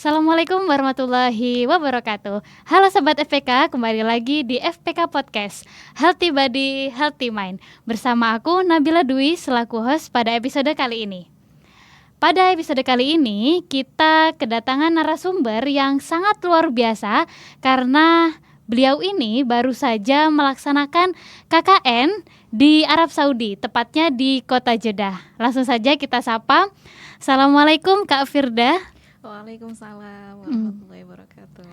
Assalamualaikum warahmatullahi wabarakatuh. Halo Sobat FPK, kembali lagi di FPK Podcast Healthy Body, Healthy Mind. Bersama aku Nabila Dwi selaku host pada episode kali ini. Pada episode kali ini kita kedatangan narasumber yang sangat luar biasa karena beliau ini baru saja melaksanakan KKN di Arab Saudi, tepatnya di kota Jeddah. Langsung saja kita sapa. Assalamualaikum Kak Firda. Waalaikumsalam warahmatullahi wabarakatuh.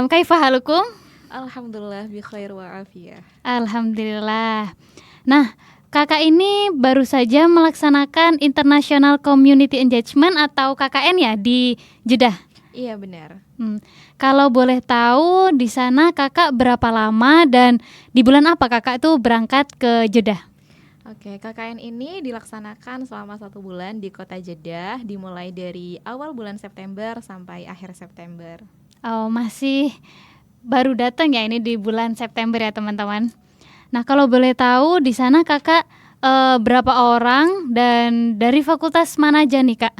Kaifa halukum? Alhamdulillah bi khair wa afiyah. Alhamdulillah. Nah, Kakak ini baru saja melaksanakan International Community Engagement atau KKN ya di Jeddah. Iya benar. Kalau boleh tahu di sana Kakak berapa lama dan di bulan apa Kakak tuh berangkat ke Jeddah? Oke, KKN ini dilaksanakan selama 1 bulan di kota Jeddah, dimulai dari awal bulan September sampai akhir September. Oh, masih baru datang ya ini di bulan September ya teman-teman. Nah, kalau boleh tahu di sana Kakak berapa orang dan dari fakultas mana aja nih Kak?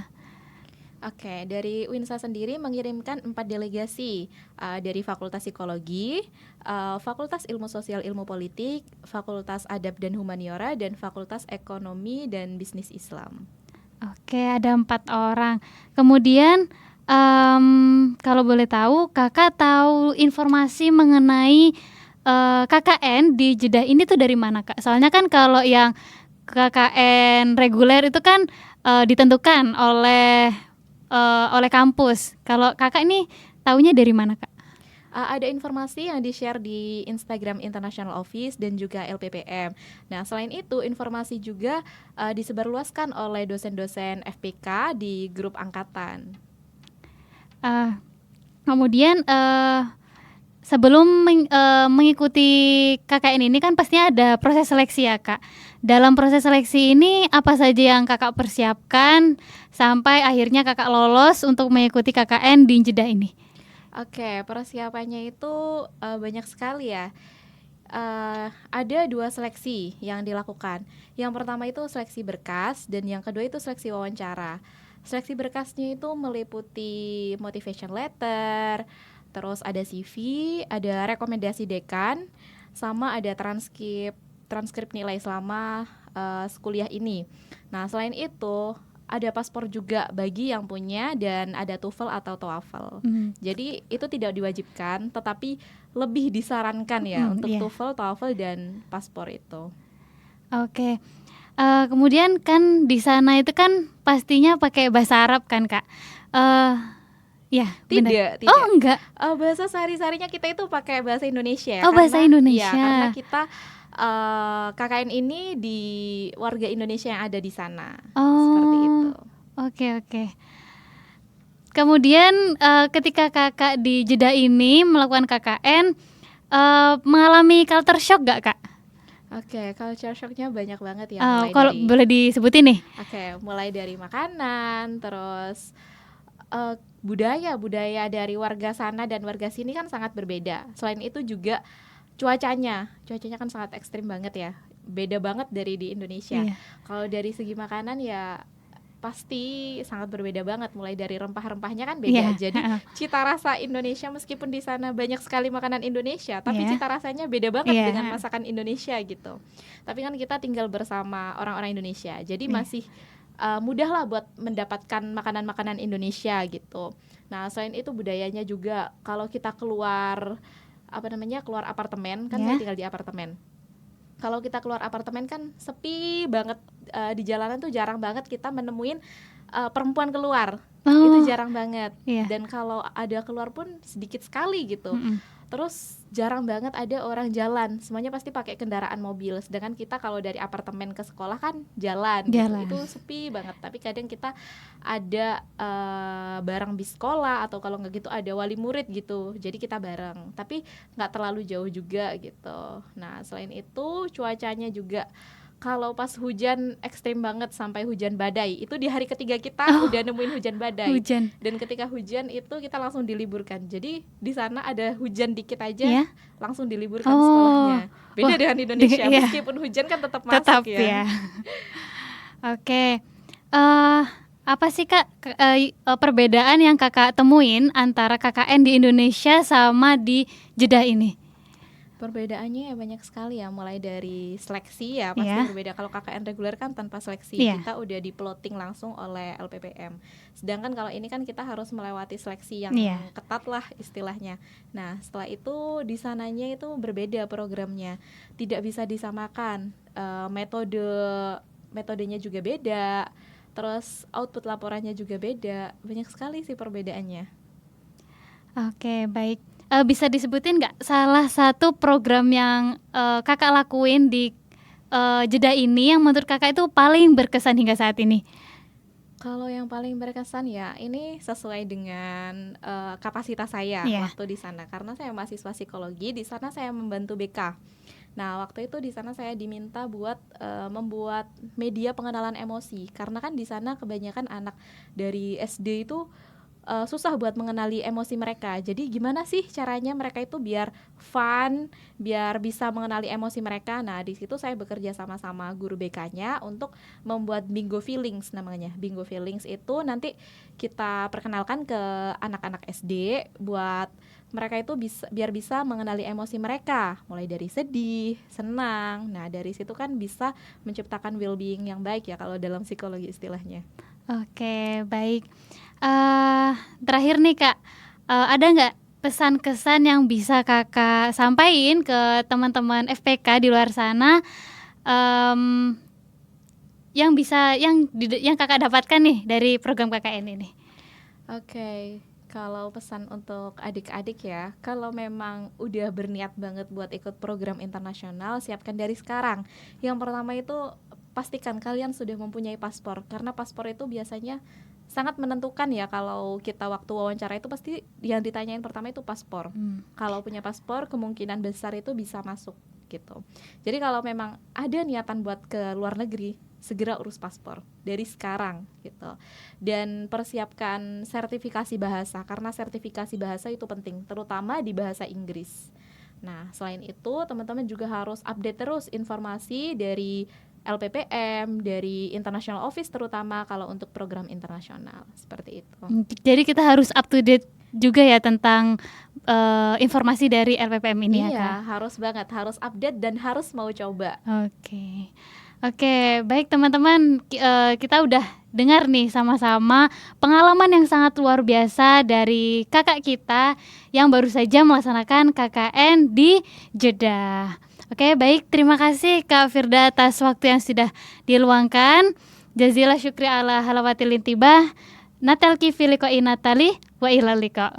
Oke, dari UINSA sendiri mengirimkan 4 delegasi dari Fakultas Psikologi, Fakultas Ilmu Sosial Ilmu Politik, Fakultas Adab dan Humaniora, dan Fakultas Ekonomi dan Bisnis Islam. Oke, ada 4 orang. Kemudian kalau boleh tahu, Kakak tahu informasi mengenai KKN di Jeddah ini tuh dari mana Kak? Soalnya kan kalau yang KKN reguler itu kan ditentukan oleh kampus. Kalau Kakak ini taunya dari mana Kak? Ada informasi yang di-share di Instagram International Office dan juga LPPM. Nah, selain itu informasi juga disebarluaskan oleh dosen-dosen FPK di grup angkatan. Kemudian sebelum mengikuti KKN ini kan pastinya ada proses seleksi ya Kak. Dalam proses seleksi ini apa saja yang Kakak persiapkan sampai akhirnya Kakak lolos untuk mengikuti KKN di Jeddah ini? Oke, persiapannya itu banyak sekali ya. Ada 2 seleksi yang dilakukan. Yang pertama itu seleksi berkas dan yang kedua itu seleksi wawancara. Seleksi berkasnya itu meliputi motivation letter, terus ada CV, ada rekomendasi dekan, sama ada transkrip nilai selama kuliah ini. Nah, selain itu ada paspor juga bagi yang punya dan ada TOEFL atau TOEFL. Jadi itu tidak diwajibkan, tetapi lebih disarankan ya untuk TOEFL, TOEFL dan paspor itu. Oke. Kemudian kan di sana itu kan pastinya pakai bahasa Arab kan Kak? Ya, tidak. Oh, enggak. Bahasa sehari-harinya kita itu pakai bahasa Indonesia. Oh, bahasa Indonesia. Iya, karena kita KKN ini di warga Indonesia yang ada di sana. Seperti itu. Oke. Kemudian ketika Kakak di Jeddah ini melakukan KKN, mengalami culture shock gak Kak? Oke, culture shocknya banyak banget ya. Kalau boleh disebutin nih? Oke, mulai dari makanan, terus budaya dari warga sana dan warga sini kan sangat berbeda. Selain itu juga cuacanya kan sangat ekstrim banget ya, beda banget dari di Indonesia. Kalau dari segi makanan ya pasti sangat berbeda banget, mulai dari rempah-rempahnya kan beda. Jadi cita rasa Indonesia meskipun di sana banyak sekali makanan Indonesia, tapi cita rasanya beda banget dengan masakan Indonesia gitu. Tapi kan kita tinggal bersama orang-orang Indonesia, jadi masih mudah lah buat mendapatkan makanan-makanan Indonesia gitu. Nah, selain itu budayanya juga, kalau kita keluar apartemen kan, saya tinggal di apartemen. Kalau kita keluar apartemen kan sepi banget, di jalanan tuh jarang banget kita menemuin perempuan keluar. Itu jarang banget. Dan kalau ada keluar pun sedikit sekali gitu. Terus jarang banget ada orang jalan, semuanya pasti pakai kendaraan mobil. Sedangkan kita kalau dari apartemen ke sekolah kan jalan. Gitu. Itu sepi banget. Tapi kadang kita ada bareng bis sekolah, atau kalau nggak gitu ada wali murid gitu. Jadi kita bareng, tapi nggak terlalu jauh juga gitu. Nah, selain itu cuacanya juga, kalau pas hujan ekstrim banget sampai hujan badai, itu di hari ketiga kita udah nemuin hujan badai. Dan ketika hujan itu kita langsung diliburkan. Jadi di sana ada hujan dikit aja langsung diliburkan sekolahnya. Beda dengan Indonesia, meskipun hujan kan tetap masuk ya. Oke. Apa sih Kak perbedaan yang Kakak temuin antara KKN di Indonesia sama di Jeddah ini? Perbedaannya ya banyak sekali ya, mulai dari seleksi ya pasti Iya. berbeda. Kalau KKN reguler kan tanpa seleksi, Iya. kita udah di-plotting langsung oleh LPPM. Sedangkan kalau ini kan kita harus melewati seleksi yang Iya. ketat lah istilahnya. Nah, setelah itu di sananya itu berbeda programnya. Tidak bisa disamakan. Metodenya juga beda. Terus output laporannya juga beda. Banyak sekali sih perbedaannya. Oke, baik. Bisa disebutin nggak salah satu program yang Kakak lakuin di Jeddah ini yang menurut Kakak itu paling berkesan hingga saat ini? Kalau yang paling berkesan ya ini sesuai dengan kapasitas saya Iya. waktu di sana, karena saya mahasiswa psikologi. Di sana saya membantu BK. Nah, waktu itu di sana saya diminta buat membuat media pengenalan emosi, karena kan di sana kebanyakan anak dari SD itu susah buat mengenali emosi mereka. Jadi gimana sih caranya mereka itu biar fun, biar bisa mengenali emosi mereka. Nah, di situ saya bekerja sama-sama guru BK-nya untuk membuat Bingo Feelings namanya. Bingo Feelings itu nanti kita perkenalkan ke anak-anak SD buat mereka itu biar bisa mengenali emosi mereka, mulai dari sedih, senang. Nah, dari situ kan bisa menciptakan well-being yang baik ya kalau dalam psikologi istilahnya. Oke, baik. Terakhir nih Kak, ada nggak pesan-kesan yang bisa Kakak sampaikan ke teman-teman FPK di luar sana, yang Kakak dapatkan nih dari program KKN ini? Oke, kalau pesan untuk adik-adik ya, kalau memang udah berniat banget buat ikut program internasional, siapkan dari sekarang. Yang pertama itu pastikan kalian sudah mempunyai paspor, karena paspor itu biasanya sangat menentukan ya. Kalau kita waktu wawancara itu pasti yang ditanyain pertama itu paspor. Kalau punya paspor kemungkinan besar itu bisa masuk gitu. Jadi kalau memang ada niatan buat ke luar negeri, segera urus paspor dari sekarang gitu. Dan persiapkan sertifikasi bahasa, karena sertifikasi bahasa itu penting, terutama di bahasa Inggris. Nah, selain itu teman-teman juga harus update terus informasi dari LPPM, dari International Office terutama kalau untuk program internasional, seperti itu. Jadi kita harus up to date juga ya tentang informasi dari LPPM ini ya Kak? Iya, harus banget, harus update dan harus mau coba. Oke, baik teman-teman, kita udah dengar nih sama-sama pengalaman yang sangat luar biasa dari kakak kita yang baru saja melaksanakan KKN di Jeddah. Oke, baik, terima kasih Kak Firda atas waktu yang sudah diluangkan. Jazilah syukri ala halawatil intibah. Natalki filiko inatali wa ilalika.